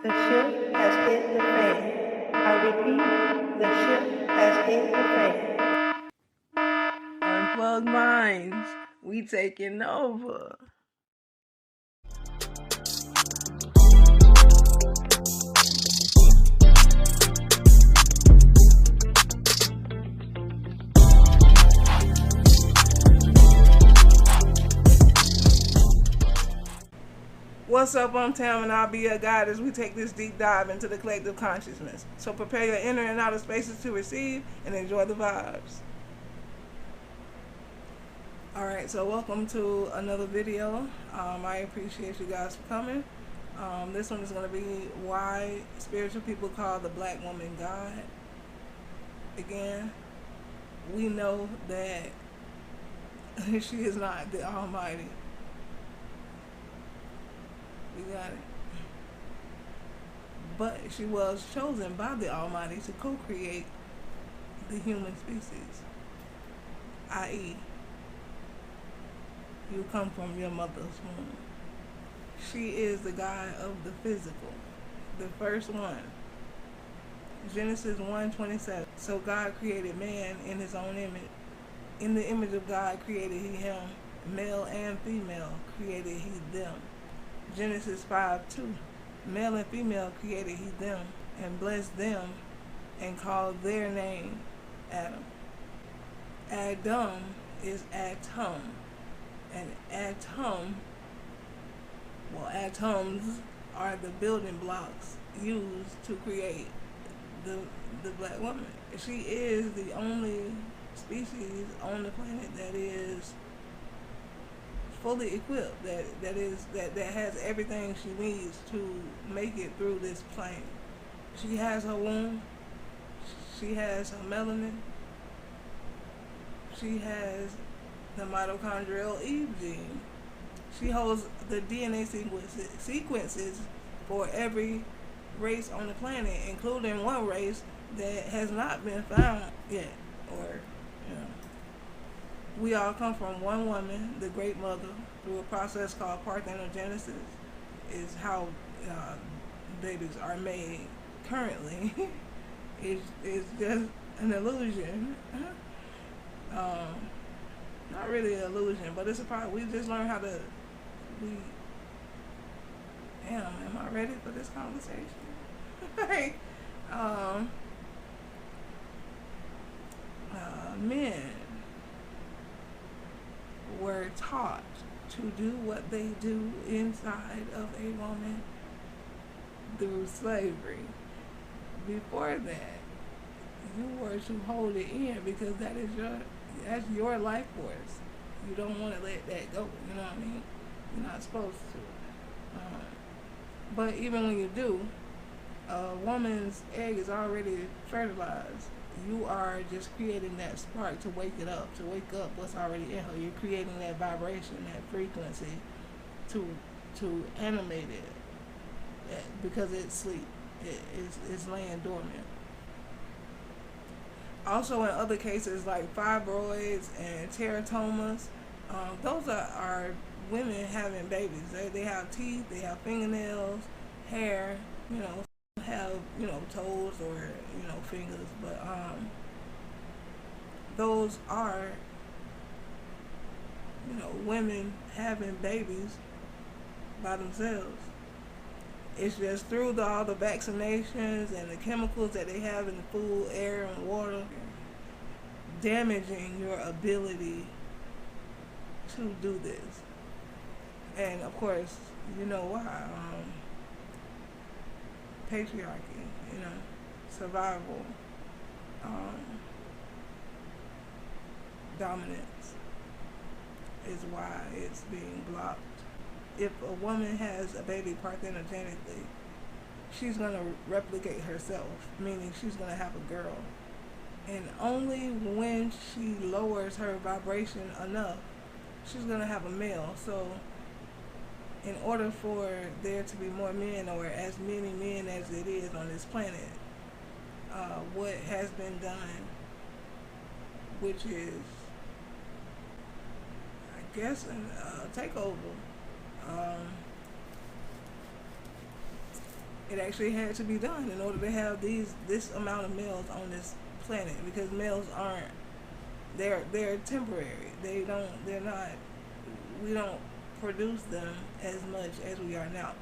The ship has hit the fan. I repeat, the ship has hit the fan. Unplugged minds, we taking over. What's up? I'm Tam, and I'll be your guide as we take this deep dive into the collective consciousness. So prepare your inner and outer spaces to receive and enjoy the vibes. Alright, so welcome to another video. I appreciate you guys for coming. This one is going to be why spiritual people call the black woman God. Again, we know that she is not the Almighty. We got it. But she was chosen by the Almighty to co-create the human species. I.e., you come from your mother's womb. She is the God of the physical. The first one. Genesis 1:27. So God created man in his own image. In the image of God created he him. Male and female created he them. Genesis 5:2. Male and female created he them, and blessed them, and called their name Adam. Adam is atom, and atoms are the building blocks used to create the black woman. She is the only species on the planet that is fully equipped, that has everything she needs to make it through this plane. She has her womb, she has her melanin, she has the mitochondrial Eve gene. She holds the DNA sequences for every race on the planet, including one race that has not been found yet, or we all come from one woman, the Great Mother, through a process called parthenogenesis, is how babies are made currently. It's just an illusion. Not really an illusion, but it's a part. We just learn how to. Am I ready for this conversation? Men were taught to do what they do inside of a woman through slavery. Before that, you were to hold it in because that's your life force. You don't want to let that go. You know what I mean? You're not supposed to. But even when you do, a woman's egg is already fertilized. You are just creating that spark to wake it up, to wake up what's already in her. You're creating that vibration, that frequency to animate it because it's asleep. It's laying dormant. Also in other cases like fibroids and teratomas, those are women having babies. They have teeth, they have fingernails, hair, have toes or fingers, but those are women having babies by themselves. It's just through all the vaccinations and the chemicals that they have in the food, air, and water, damaging your ability to do this. And of course, you know why. Patriarchy, survival, dominance is why it's being blocked. If a woman has a baby parthenogenically, she's going to replicate herself, meaning she's going to have a girl. And only when she lowers her vibration enough, she's going to have a male. So in order for there to be more men, or as many men as it is on this planet, what has been done, which is, I guess, a takeover, It actually had to be done in order to have this amount of males on this planet, because males aren't, they're temporary. They're not, we don't produce them as much as we are now.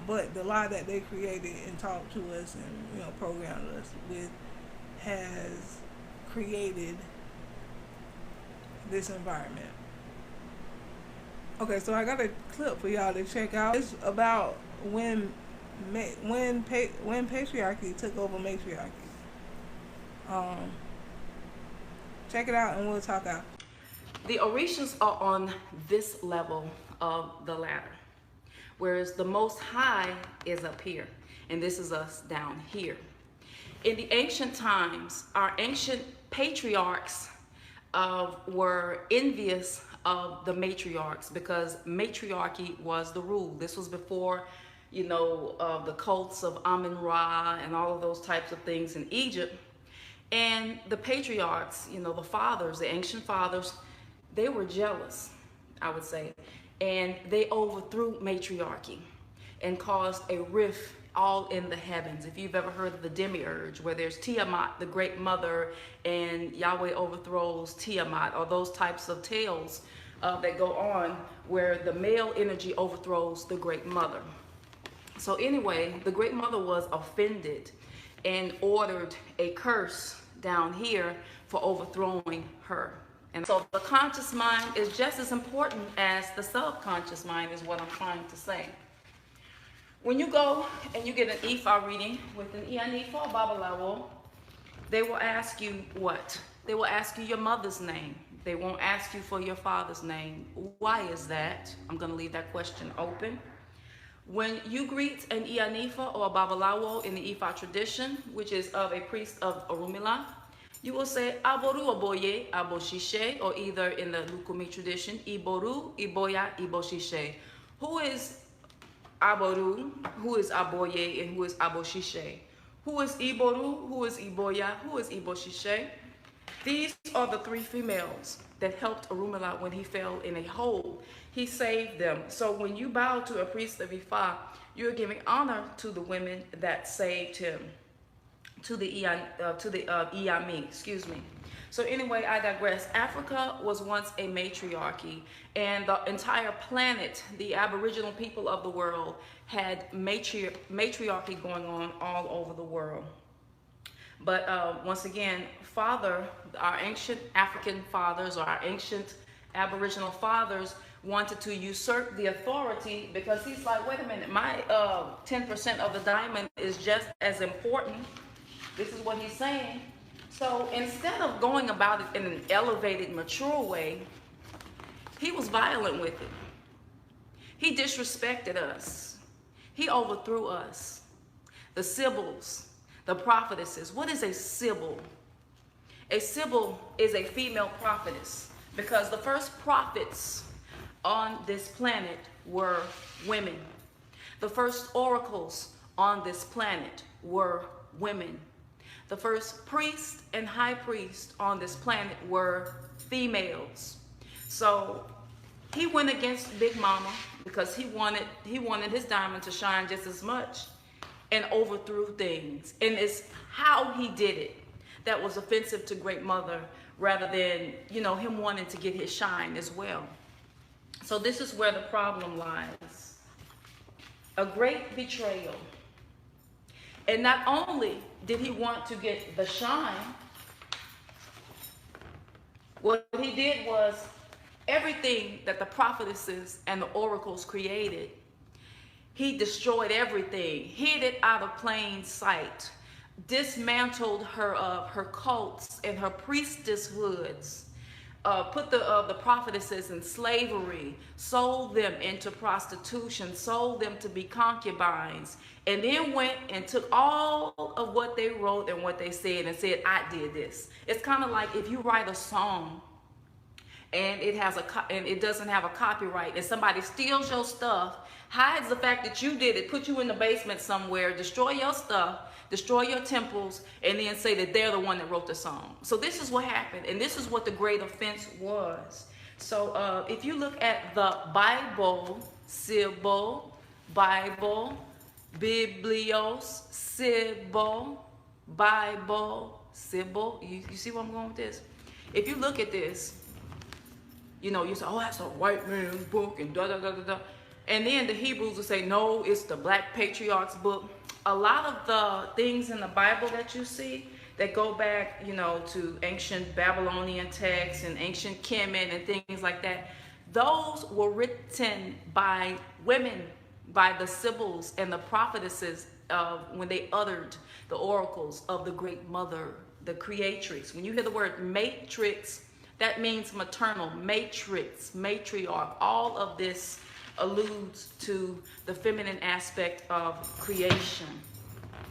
But the lie that they created and talked to us and programmed us with has created this environment. Okay, so I got a clip for y'all to check out. It's about when patriarchy took over matriarchy. Check it out and we'll talk out. The Orishas are on this level of the ladder, whereas the Most High is up here, and this is us down here. In the ancient times, our ancient patriarchs were envious of the matriarchs because matriarchy was the rule. This was before, the cults of Amun-Ra and all of those types of things in Egypt. And the patriarchs, the fathers, the ancient fathers, they were jealous, I would say. And they overthrew matriarchy and caused a rift all in the heavens. If you've ever heard of the demiurge, where there's Tiamat, the great mother, and Yahweh overthrows Tiamat, or those types of tales that go on where the male energy overthrows the great mother. So anyway, the great mother was offended and ordered a curse down here for overthrowing her. And so the conscious mind is just as important as the subconscious mind, is what I'm trying to say. When you go and you get an Ifa reading with an Ianifa or Babalawo, they will ask you what? They will ask you your mother's name. They won't ask you for your father's name. Why is that? I'm going to leave that question open. When you greet an Ianifa or a Babalawo in the Ifa tradition, which is of a priest of Orunmila, you will say Aboru Oboye Aboshishe, or either in the Lukumi tradition, Iboru Iboya Iboshishe. Who is Aboru, who is Aboye, and who is Aboshishe? Who is Iboru, who is Iboya, who is Iboshishe? These are the three females that helped Orunmila when he fell in a hole. He saved them. So when you bow to a priest of Ifa, you're giving honor to the women that saved him, to the Iyami, excuse me. So anyway, I digress. Africa was once a matriarchy, and the entire planet, the Aboriginal people of the world, had matriarchy going on all over the world. But once again, our ancient African fathers, or our ancient Aboriginal fathers, wanted to usurp the authority, because he's like, wait a minute, my 10% of the diamond is just as important. This is what he's saying. So instead of going about it in an elevated, mature way, he was violent with it. He disrespected us. He overthrew us. The Sibyls, the prophetesses. What is a Sibyl? A Sibyl is a female prophetess, because the first prophets on this planet were women. The first oracles on this planet were women. The first priest and high priest on this planet were females. So he went against Big Mama because he wanted his diamond to shine just as much, and overthrew things. And it's how he did it that was offensive to Great Mother, rather than, him wanting to get his shine as well. So this is where the problem lies. A great betrayal. And not only did he want to get the shine, what he did was everything that the prophetesses and the oracles created, he destroyed everything, hid it out of plain sight, dismantled her cults and her priestesshoods, put the prophetesses in slavery, sold them into prostitution, sold them to be concubines, and then went and took all of what they wrote and what they said and said, I did this. It's kind of like if you write a song and it doesn't have a copyright, and somebody steals your stuff, hides the fact that you did it, put you in the basement somewhere, destroy your stuff, destroy your temples, and then say that they're the one that wrote the song. So this is what happened, and this is what the great offense was. So if you look at the Bible, Sibyl, Bible, Biblios, Sybil, Bible, Sybil. You see where I'm going with this? If you look at this, you know, you say, oh, that's a white man's book and da da da da da. And then the Hebrews will say, no, it's the Black Patriarchs book. A lot of the things in the Bible that you see that go back, you know, to ancient Babylonian texts and ancient Kemet and things like that, those were written by women, by the Sibyls and the prophetesses when they uttered the oracles of the Great Mother, the Creatrix. When you hear the word matrix, that means maternal, matrix, matriarch. All of this alludes to the feminine aspect of creation.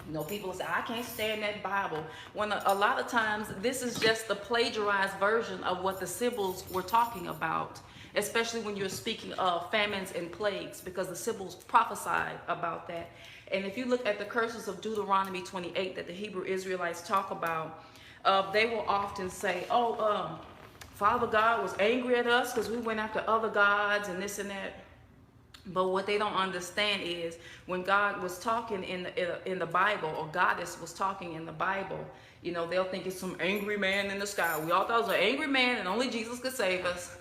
You know, people say, I can't stand that Bible. When a lot of times, this is just the plagiarized version of what the Sibyls were talking about, especially when you're speaking of famines and plagues, because the Sibyls prophesied about that. And if you look at the curses of Deuteronomy 28 that the Hebrew Israelites talk about, they will often say, Father God was angry at us because we went after other gods and this and that. But what they don't understand is when God was talking in the Bible, or Goddess was talking in the Bible, you know, they'll think it's some angry man in the sky. We all thought it was an angry man and only Jesus could save us.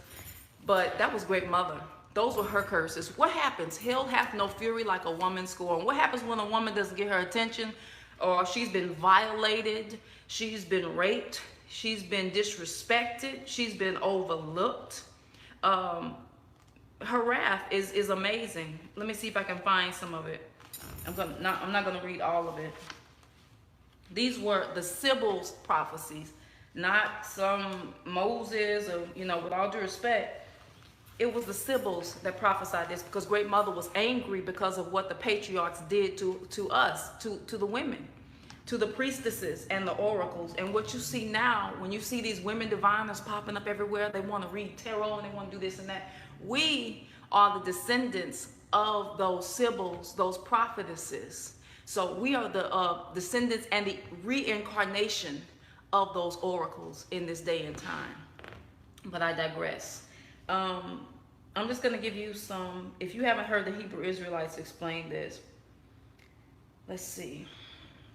But that was Great Mother. Those were her curses. What happens? Hell hath no fury like a woman scorned. What happens when a woman doesn't get her attention, or she's been violated, she's been raped, she's been disrespected, she's been overlooked? Her wrath is amazing. Let me see if I can find some of it. I'm not going to read all of it. These were the Sibyl's prophecies, not some Moses, or, you know, with all due respect, it was the Sibyl's that prophesied this, because Great Mother was angry because of what the patriarchs did to us, to the women, to the priestesses and the oracles. And what you see now, when you see these women diviners popping up everywhere, they want to read tarot and they want to do this and that. We are the descendants of those Sibyls, those prophetesses. So we are the descendants and the reincarnation of those oracles in this day and time. But I digress. I'm just going to give you some, if you haven't heard the Hebrew Israelites explain this, let's see.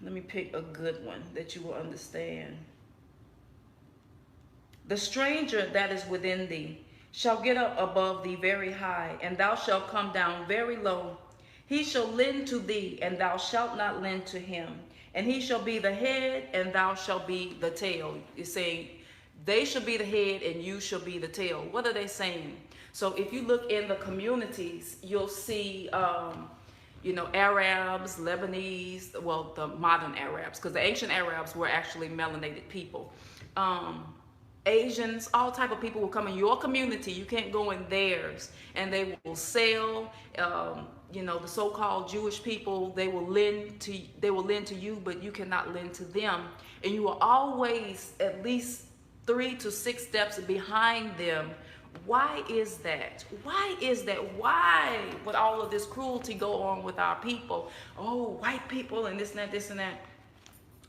Let me pick a good one that you will understand. The stranger that is within thee shall get up above thee very high, and thou shalt come down very low. He shall lend to thee, and thou shalt not lend to him. And he shall be the head, and thou shalt be the tail. It's saying they shall be the head, and you shall be the tail. What are they saying? So if you look in the communities, you'll see, you know, Arabs, Lebanese, well, the modern Arabs, because the ancient Arabs were actually melanated people. Asians, all type of people will come in your community. You can't go in theirs, and they will sell. You know, the so-called Jewish people, they will lend to you, but you cannot lend to them, and you are always at least 3 to 6 steps behind them. Why is that? Why is that? Why would all of this cruelty go on with our people? Oh, white people and this and that, this and that.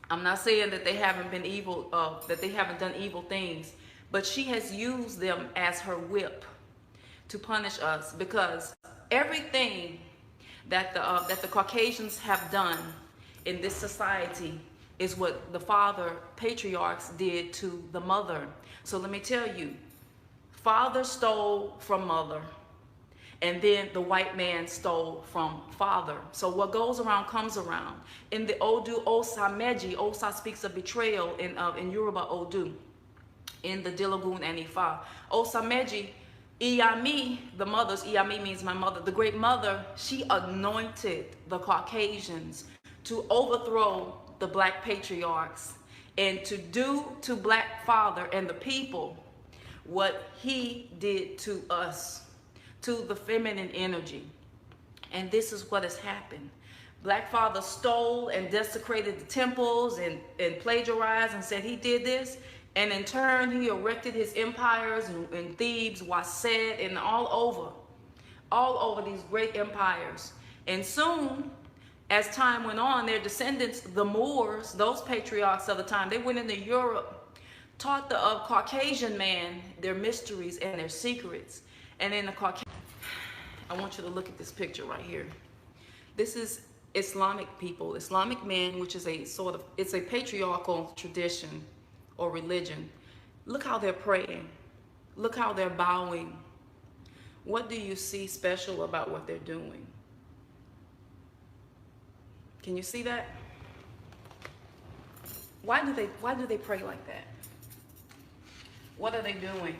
I'm not saying that they haven't been evil, that they haven't done evil things, but she has used them as her whip to punish us, because everything that the Caucasians have done in this society is what the father patriarchs did to the mother. So let me tell you, father stole from mother, and then the white man stole from father. So what goes around comes around. In the Odu Osa Meji, Osa speaks of betrayal in Yoruba Odu. In the Dilagun and Ifa, Osa Meji, Iyami, the mothers, Iyami means my mother, the Great Mother, she anointed the Caucasians to overthrow the black patriarchs and to do to black father and the people what he did to us, to the feminine energy. And this is what has happened. Black father stole and desecrated the temples and plagiarized and said he did this. And in turn, he erected his empires in Thebes, Waset, and all over these great empires. And soon, as time went on, their descendants, the Moors, those patriarchs of the time, they went into Europe, taught the Caucasian man their mysteries and their secrets. And in the Caucasian, I want you to look at this picture right here. This is Islamic people, Islamic men, which is it's a patriarchal tradition or religion. Look how they're praying. Look how they're bowing. What do you see special about what they're doing? Can you see that? Why do they pray like that? What are they doing?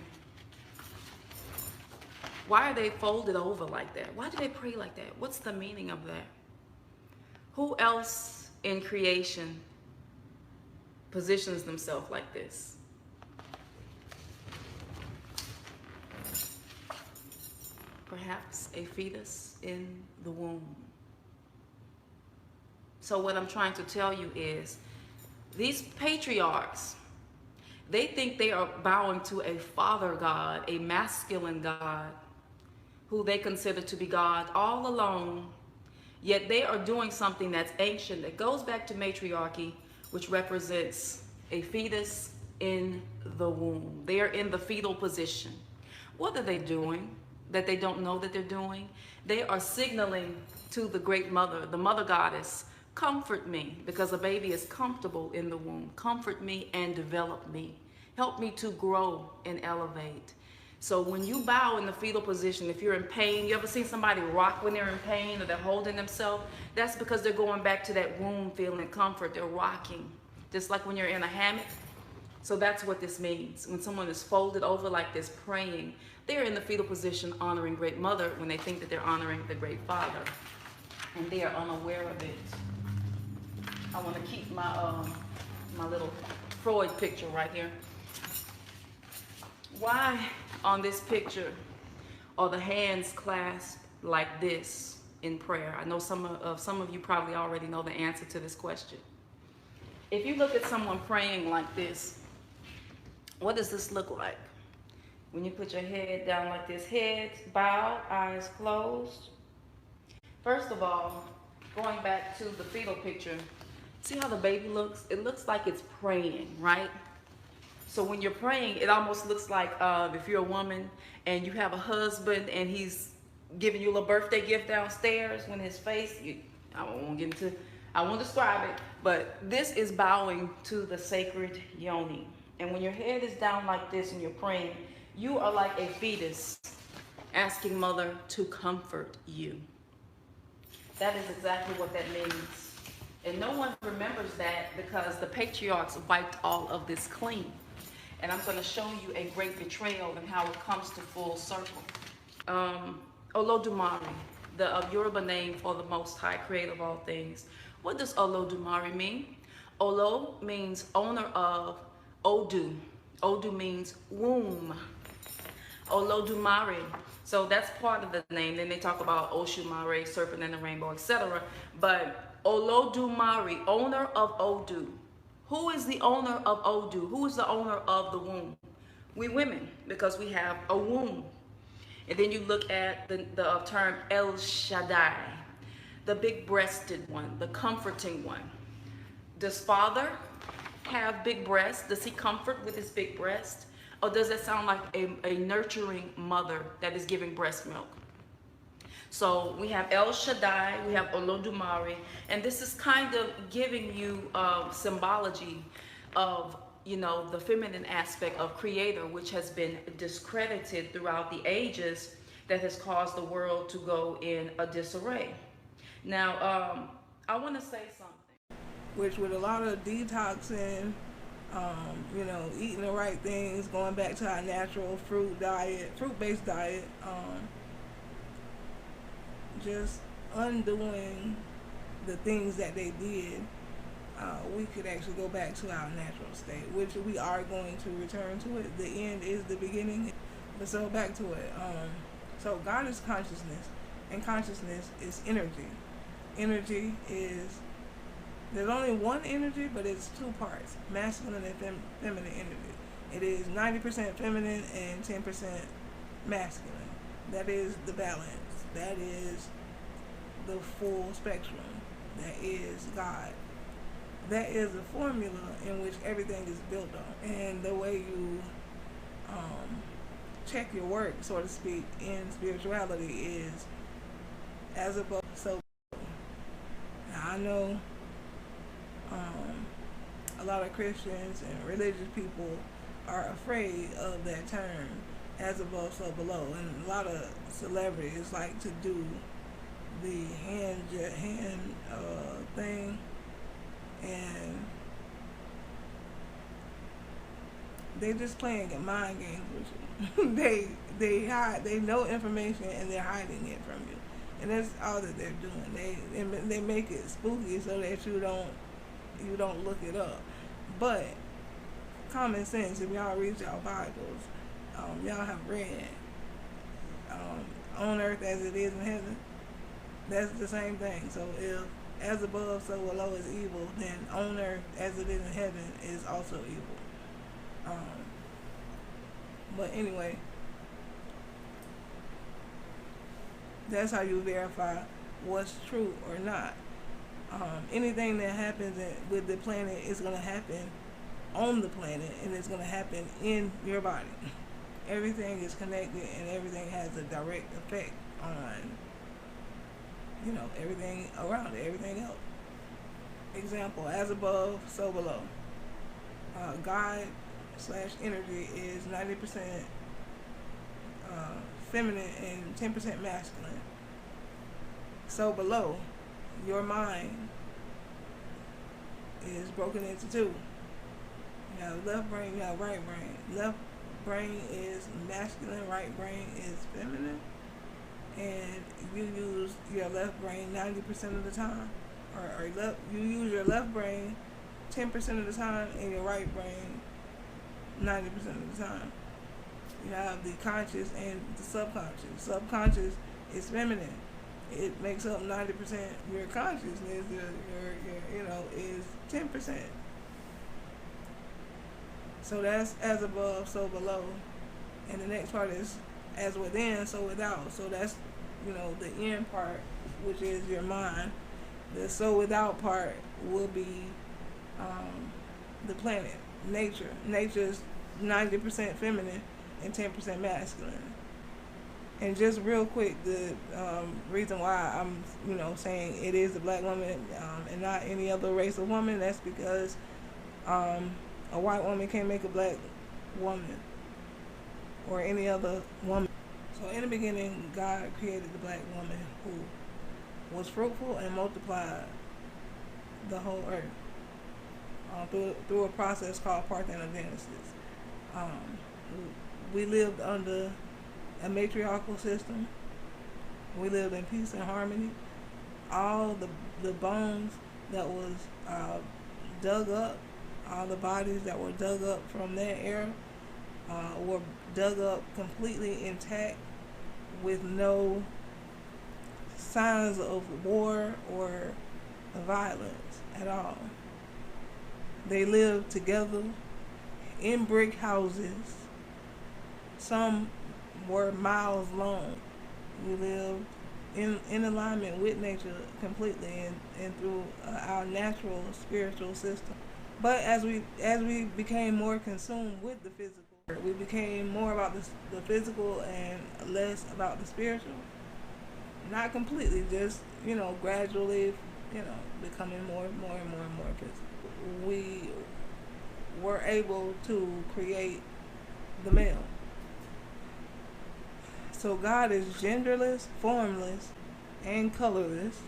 Why are they folded over like that? Why do they pray like that? What's the meaning of that? Who else in creation positions themselves like this? Perhaps a fetus in the womb. So what I'm trying to tell you is, these patriarchs, they think they are bowing to a father God, a masculine God, who they consider to be God all alone, yet they are doing something that's ancient, that goes back to matriarchy, which represents a fetus in the womb. They are in the fetal position. What are they doing that they don't know that they're doing? They are signaling to the great mother, the mother goddess, comfort me, because a baby is comfortable in the womb. Comfort me and develop me. Help me to grow and elevate. So when you bow in the fetal position, if you're in pain, you ever seen somebody rock when they're in pain or they're holding themselves? That's because they're going back to that womb feeling comfort. They're rocking, just like when you're in a hammock. So that's what this means. When someone is folded over like this, praying, they're in the fetal position honoring Great Mother when they think that they're honoring the Great Father. And they are unaware of it. I want to keep my my little Freud picture right here. Why on this picture are the hands clasped like this in prayer? I know some of you probably already know the answer to this question. If you look at someone praying like this, what does this look like? When you put your head down like this, head bowed, eyes closed. First of all, going back to the fetal picture, see how the baby looks? It looks like it's praying, right? So when you're praying, it almost looks like if you're a woman and you have a husband and he's giving you a little birthday gift downstairs, when his face, I won't describe it, but this is bowing to the sacred yoni. And when your head is down like this and you're praying, you are like a fetus asking Mother to comfort you. That is exactly what that means. And no one remembers that because the patriarchs wiped all of this clean. And I'm going to show you a great betrayal and how it comes to full circle. Olodumare, the Yoruba name for the Most High, Creator of all things. What does Olodumare mean? Olo means owner of. Odu. Odu means womb. Olodumare. So that's part of the name. Then they talk about Oshumare, serpent and the rainbow, etc. But Olodumare, owner of Odu. Who is the owner of Odu? Who is the owner of the womb? We women, because we have a womb. And then you look at the term El Shaddai, the big-breasted one, the comforting one. Does Father have big breasts? Does he comfort with his big breast? Or does that sound like a nurturing mother that is giving breast milk? So we have El Shaddai, we have Olodumare, and this is kind of giving you symbology of, you know, the feminine aspect of Creator, which has been discredited throughout the ages, that has caused the world to go in a disarray. Now, I want to say something. Which with a lot of detoxing, you know, eating the right things, going back to our natural fruit-based diet, just undoing the things that they did, we could actually go back to our natural state, which we are going to return to it. The end is the beginning, but so back to it. So God is consciousness, and consciousness is energy. Energy is, there's only one energy, but it's two parts, masculine and feminine energy. It is 90% feminine and 10% masculine. That is the balance. That is the full spectrum. That is God. That is a formula in which everything is built on. And the way you check your work, so to speak, in spirituality is as above, so below. I know a lot of Christians and religious people are afraid of that term, as above, so below. And a lot of celebrities like to do the hand thing, and they just playing mind games with you. they know information and they're hiding it from you, and that's all that they're doing. They make it spooky so that you don't look it up. But common sense, if y'all read y'all Bibles, y'all have read on earth as it is in heaven. That's the same thing. So if as above, so below is evil, then on earth as it is in heaven is also evil. But anyway, that's how you verify what's true or not. Anything that happens with the planet is going to happen on the planet, and it's going to happen in your body. Everything is connected, and everything has a direct effect on, everything around it, everything else. Example, as above, so below. God/energy is 90% feminine and 10% masculine. So below, your mind is broken into two. You have left brain, you have right brain. Left brain is masculine, right brain is feminine. And you use your left brain 90% of the time. Or you use your left brain 10% of the time and your right brain 90% of the time. You have the conscious and the subconscious. Subconscious is feminine. It makes up 90%. Your consciousness, is 10%. So that's as above, so below. And the next part is as within, so without. So that's, the end part, which is your mind. The so without part will be the planet, nature. Nature's 90% feminine and 10% masculine. And just real quick, the reason why I'm, saying it is the black woman and not any other race of woman, that's because a white woman can't make a black woman or any other woman. So in the beginning, God created the black woman who was fruitful and multiplied the whole earth through a process called parthenogenesis. We lived under a matriarchal system. We lived in peace and harmony. All the bones that was dug up, all the bodies that were dug up from that era were dug up completely intact with no signs of war or violence at all. They lived together in brick houses. Some were miles long. We lived in alignment with nature completely and through our natural spiritual system. But as we became more consumed with the physical, we became more about the physical and less about the spiritual. Not completely, just gradually, becoming more and more physical. We were able to create the male. So God is genderless, formless, and colorless.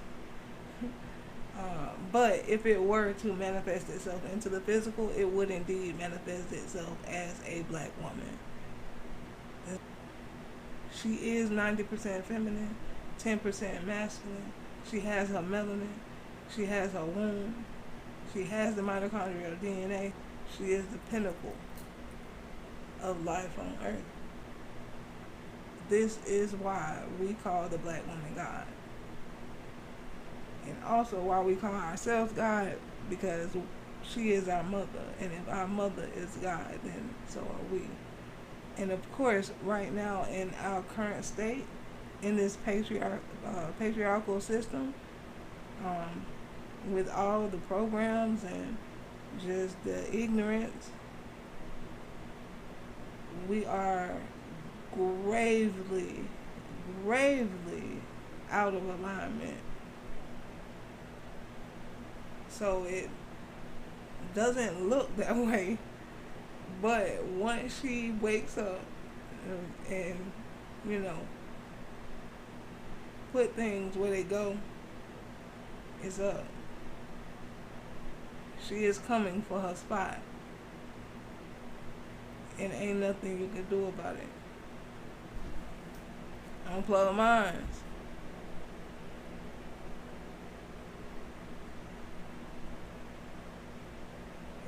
But if it were to manifest itself into the physical, it would indeed manifest itself as a black woman. She is 90% feminine, 10% masculine. She has her melanin. She has her womb. She has the mitochondrial DNA. She is the pinnacle of life on earth. This is why we call the black woman God. And also why we call ourselves God, because she is our mother. And if our mother is God, then so are we. And of course, right now in our current state, in this patriarchal system, with all the programs and just the ignorance, we are gravely out of alignment So it doesn't look that way. But once she wakes up and you know, put things where they go, it's up. She is coming for her spot. And ain't nothing you can do about it. Unplug minds.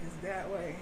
It's that way.